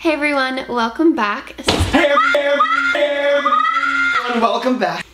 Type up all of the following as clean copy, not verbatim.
Hey everyone, welcome back. Hey everyone, welcome back.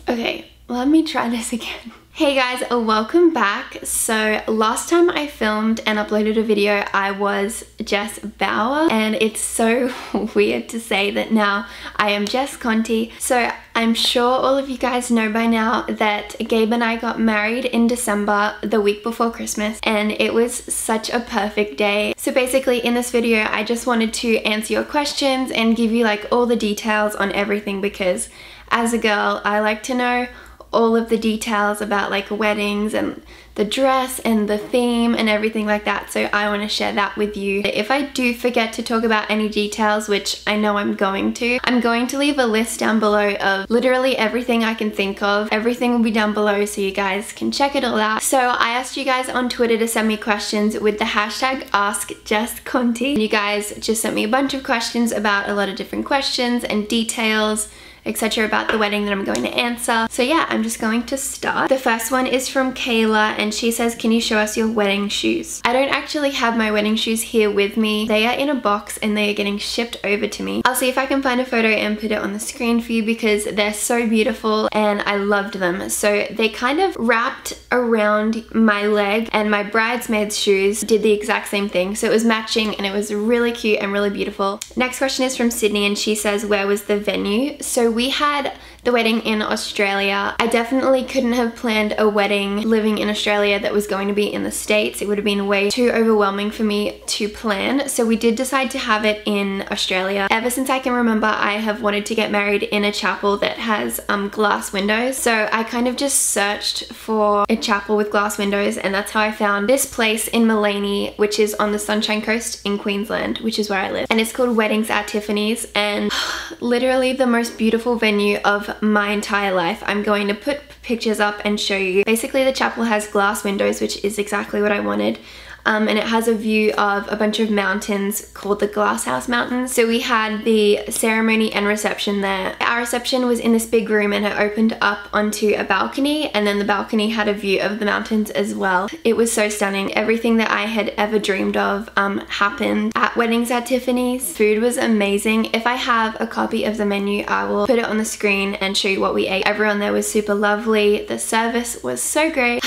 Okay, let me try this again. Hey guys, welcome back. So last time I filmed and uploaded a video, I was Jess Bauer, and it's so weird to say that now I am Jess Conte. So I'm sure all of you guys know by now that Gabe and I got married in December, the week before Christmas, and it was such a perfect day. So basically in this video, I just wanted to answer your questions and give you like all the details on everything, because as a girl, I like to know all of the details about like weddings and the dress and the theme and everything like that. So I want to share that with you. If I do forget to talk about any details, which I know I'm going to leave a list down below of literally everything I can think of. Everything will be down below so you guys can check it all out. So I asked you guys on Twitter to send me questions with the hashtag AskJessConte. You guys just sent me a bunch of questions about a lot of different questions and details, etc. about the wedding that I'm going to answer. So yeah, I'm just going to start. The first one is from Kayla, and she says, can you show us your wedding shoes? I don't actually have my wedding shoes here with me. They are in a box and they are getting shipped over to me. I'll see if I can find a photo and put it on the screen for you because they're so beautiful and I loved them. So they kind of wrapped around my leg, and my bridesmaids shoes did the exact same thing. So it was matching and it was really cute and really beautiful. Next question is from Sydney, and she says, where was the venue? So we had the wedding in Australia. I definitely couldn't have planned a wedding living in Australia that was going to be in the States. It would have been way too overwhelming for me to plan. So we did decide to have it in Australia. Ever since I can remember, I have wanted to get married in a chapel that has glass windows. So I kind of just searched for a chapel with glass windows, and that's how I found this place in Mullaney, which is on the Sunshine Coast in Queensland, which is where I live. And it's called Weddings at Tiffany's, and literally the most beautiful venue of my entire life. I'm going to put pictures up and show you. Basically the chapel has glass windows, which is exactly what I wanted. And it has a view of a bunch of mountains called the Glass House Mountains. So we had the ceremony and reception there. Our reception was in this big room and it opened up onto a balcony, and then the balcony had a view of the mountains as well. It was so stunning. Everything that I had ever dreamed of happened at Weddings at Tiffany's. Food was amazing. If I have a copy of the menu, I will put it on the screen and show you what we ate. Everyone there was super lovely. The service was so great.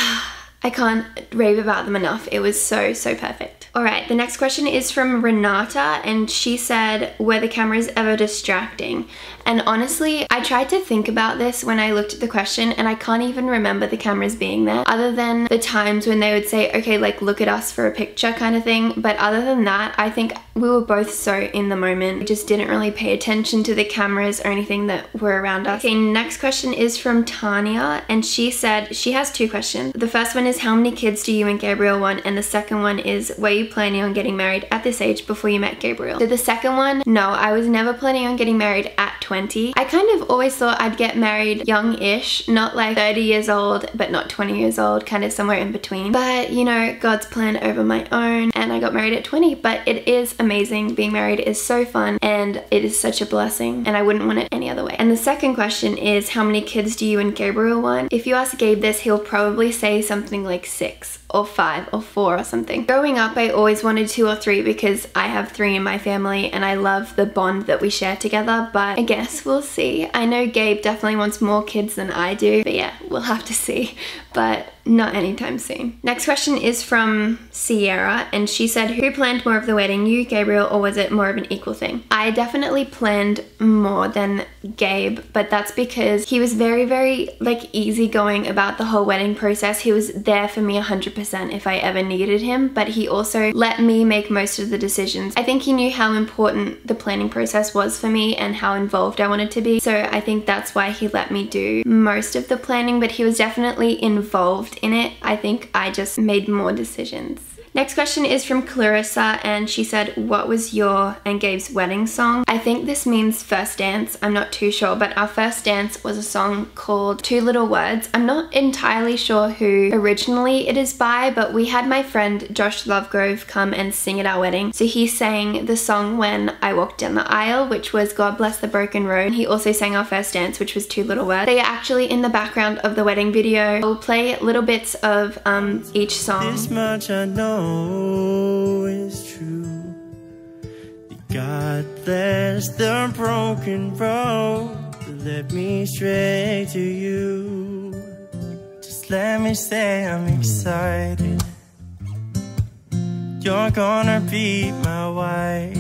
I can't rave about them enough. It was so perfect. Alright, the next question is from Renata, and she said, were the cameras ever distracting? And honestly, I tried to think about this when I looked at the question, and I can't even remember the cameras being there, other than the times when they would say, okay, like look at us for a picture kind of thing. But other than that, I think we were both so in the moment. We just didn't really pay attention to the cameras or anything that were around us. Okay, next question is from Tanya, and she said, she has two questions. The first one is, how many kids do you and Gabriel want? And the second one is, were you planning on getting married at this age before you met Gabriel? So the second one, no, I was never planning on getting married at 20. I kind of always thought I'd get married young-ish, not like 30 years old, but not 20 years old, kind of somewhere in between. But you know, God's plan over my own, and I got married at 20, but it is amazing. Being married is so fun and it is such a blessing, and I wouldn't want it any other way. And the second question is, how many kids do you and Gabriel want? If you ask Gabe this, he'll probably say something like 6 or 5 or 4 or something. Growing up, I always wanted 2 or 3 because I have 3 in my family and I love the bond that we share together, but I guess we'll see. I know Gabe definitely wants more kids than I do, but yeah, we'll have to see, but not anytime soon. Next question is from Sierra, and she said, who planned more of the wedding, you, Gabriel, or was it more of an equal thing? I definitely planned more than Gabe, but that's because he was very like easygoing about the whole wedding process. He was there for me 100% if I ever needed him, but he also let me make most of the decisions. I think he knew how important the planning process was for me and how involved I wanted to be, so I think that's why he let me do most of the planning, but he was definitely involved in it. I think I just made more decisions. Next question is from Clarissa, and she said, what was your and Gabe's wedding song? I think this means first dance. I'm not too sure, but our first dance was a song called 2 Little Words. I'm not entirely sure who originally it is by, but we had my friend Josh Lovegrove come and sing at our wedding. So he sang the song When I Walked Down the Aisle, which was God Bless the Broken Road. He also sang our first dance, which was 2 Little Words. They are actually in the background of the wedding video. I'll play little bits of each song. This much I know is true. just a broken road that led me straight to you. Just let me say I'm excited. You're gonna be my wife.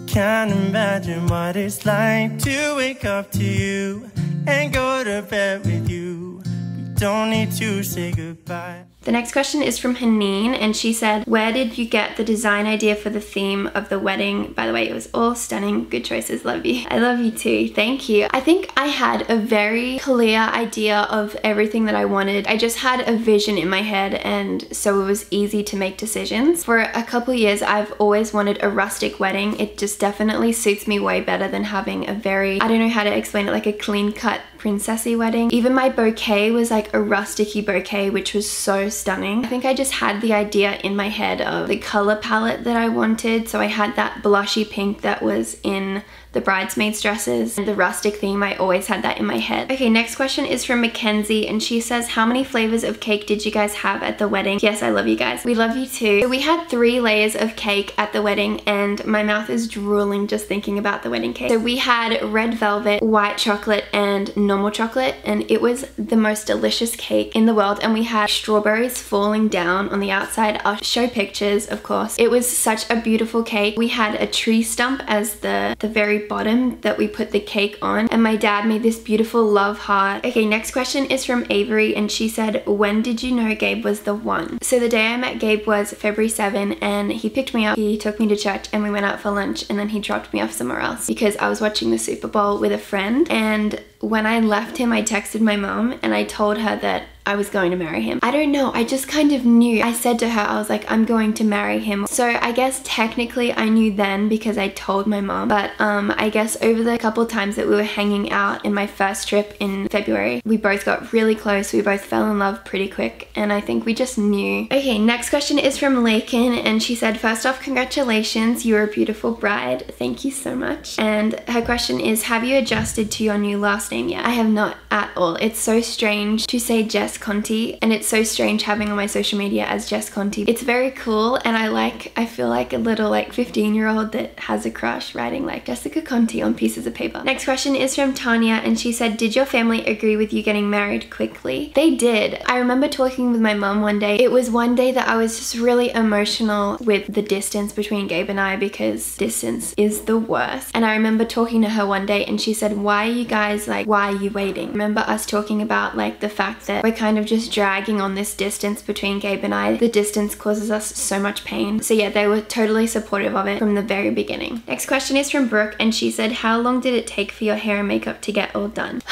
Can't imagine what it's like to wake up to you and go to bed with you. We don't need to say goodbye. The next question is from Haneen, and she said, where did you get the design idea for the theme of the wedding? By the way, it was all stunning. Good choices. Love you. I love you too. Thank you. I think I had a very clear idea of everything that I wanted. I just had a vision in my head, and so it was easy to make decisions. For a couple years, I've always wanted a rustic wedding. It just definitely suits me way better than having a very, I don't know how to explain it, like a clean-cut princessy wedding. Even my bouquet was like a rusticy bouquet, which was so stunning. I think I just had the idea in my head of the color palette that I wanted. So I had that blushy pink that was in the bridesmaids dresses and the rustic theme. I always had that in my head. Okay, next question is from Mackenzie, and she says, how many flavors of cake did you guys have at the wedding? Yes, I love you guys. We love you too. So we had 3 layers of cake at the wedding, and my mouth is drooling just thinking about the wedding cake. So we had red velvet, white chocolate, and normal chocolate, and it was the most delicious cake in the world. And we had strawberries falling down on the outside. I'll show pictures, of course. It was such a beautiful cake. We had a tree stump as the very bottom that we put the cake on, and my dad made this beautiful love heart. Okay, next question is from Avery, and she said, when did you know Gabe was the one? So the day I met Gabe was February 7, and he picked me up, he took me to church, and we went out for lunch, and then he dropped me off somewhere else because I was watching the Super Bowl with a friend. And when I left him, I texted my mom and I told her that I was going to marry him. I don't know, I just kind of knew. I said to her, I was like, I'm going to marry him. So I guess technically I knew then because I told my mom, but I guess over the couple times that we were hanging out in my first trip in February, we both got really close. We both fell in love pretty quick, and I think we just knew. Okay, next question is from Lakin, and she said, first off, congratulations, you're a beautiful bride. Thank you so much. And her question is, have you adjusted to your new last name yet? I have not at all. It's so strange to say Jess Conte, and it's so strange having on my social media as Jess Conte. It's very cool, and I feel like a little like 15-year-old that has a crush writing like Jessica Conte on pieces of paper. Next question is from Tanya, and she said, did your family agree with you getting married quickly? They did. I remember talking with my mom one day. It was one day that I was just really emotional with the distance between Gabe and I, because distance is the worst. And I remember talking to her one day, and she said, why are you guys like, why are you waiting? Remember us talking about like the fact that we're kind of just dragging on this distance between Gabe and I. The distance causes us so much pain. So yeah, they were totally supportive of it from the very beginning. Next question is from Brooke, and she said, how long did it take for your hair and makeup to get all done?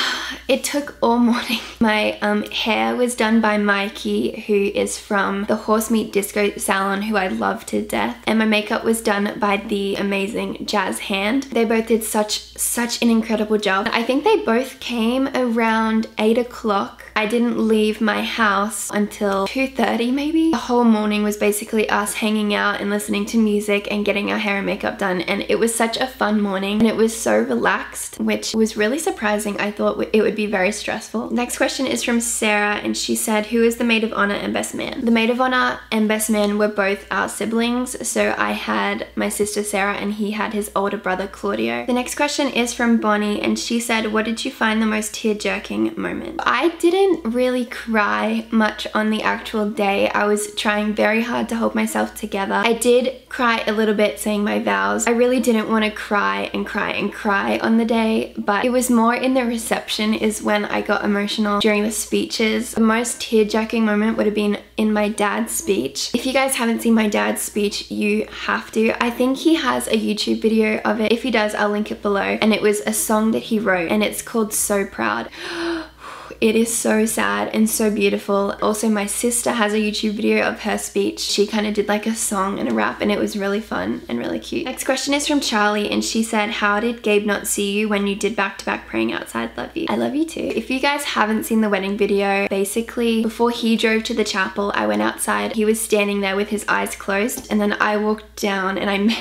It took all morning. My hair was done by Mikey, who is from the Horse Meat Disco Salon, who I love to death. And my makeup was done by the amazing Jazz Hand. They both did such an incredible job. I think they both came around 8 o'clock. I didn't leave my house until 2:30 maybe. The whole morning was basically us hanging out and listening to music and getting our hair and makeup done, and it was such a fun morning, and it was so relaxed, which was really surprising. I thought it would be very stressful. Next question is from Sarah, and she said, who is the maid of honor and best man? The maid of honor and best man were both our siblings, so I had my sister Sarah and he had his older brother Claudio. The next question is from Bonnie, and she said, what did you find the most tear-jerking moment? I didn't really cry much on the actual day. I was trying very hard to hold myself together. I did cry a little bit saying my vows. I really didn't want to cry and cry and cry on the day, but it was more in the reception is when I got emotional during the speeches. The most tear-jerking moment would have been in my dad's speech. If you guys haven't seen my dad's speech, you have to. I think he has a YouTube video of it. If he does, I'll link it below. And it was a song that he wrote, and it's called So Proud. It is so sad and so beautiful. Also, my sister has a YouTube video of her speech. She kind of did like a song and a rap, and it was really fun and really cute. Next question is from Charlie, and she said, how did Gabe not see you when you did back-to-back praying outside? Love you. I love you too. If you guys haven't seen the wedding video, basically before he drove to the chapel, I went outside. He was standing there with his eyes closed, and then I walked down, and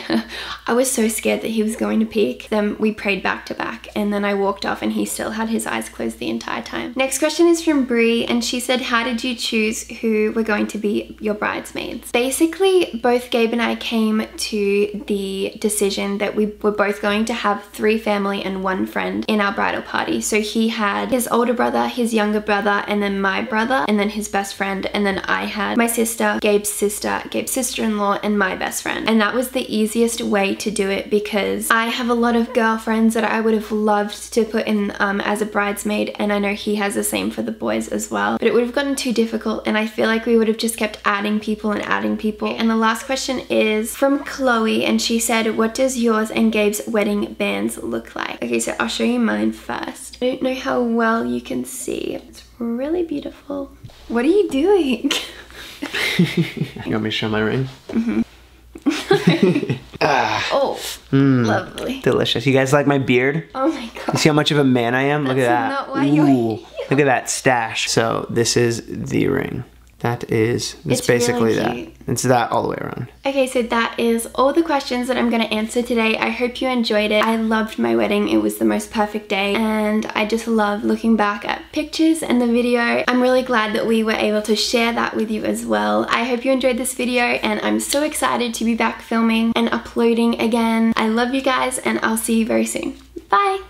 I was so scared that he was going to peek. Then we prayed back-to-back, and then I walked off, and he still had his eyes closed the entire time. Next next question is from Brie, and she said, how did you choose who were going to be your bridesmaids? Basically, both Gabe and I came to the decision that we were both going to have 3 family and 1 friend in our bridal party. So he had his older brother, his younger brother, and then my brother, and then his best friend, and then I had my sister, Gabe's sister-in-law, and my best friend. And that was the easiest way to do it because I have a lot of girlfriends that I would have loved to put in as a bridesmaid, and I know he has the same for the boys as well, but it would have gotten too difficult, and I feel like we would have just kept adding people and adding people. And the last question is from Chloe, and she said, what does yours and Gabe's wedding bands look like? Okay, so I'll show you mine first. I don't know how well you can see. It's really beautiful. What are you doing? You want me to show my ring? Mm-hmm. Oh, lovely. Delicious. You guys like my beard? Oh my god. You see how much of a man I am? Look at that. Not why you're here. Look at that stash. So this is the ring. That's basically really that. It's that all the way around. Okay, so that is all the questions that I'm going to answer today. I hope you enjoyed it. I loved my wedding. It was the most perfect day, and I just love looking back at pictures and the video. I'm really glad that we were able to share that with you as well. I hope you enjoyed this video, and I'm so excited to be back filming and uploading again. I love you guys, and I'll see you very soon. Bye!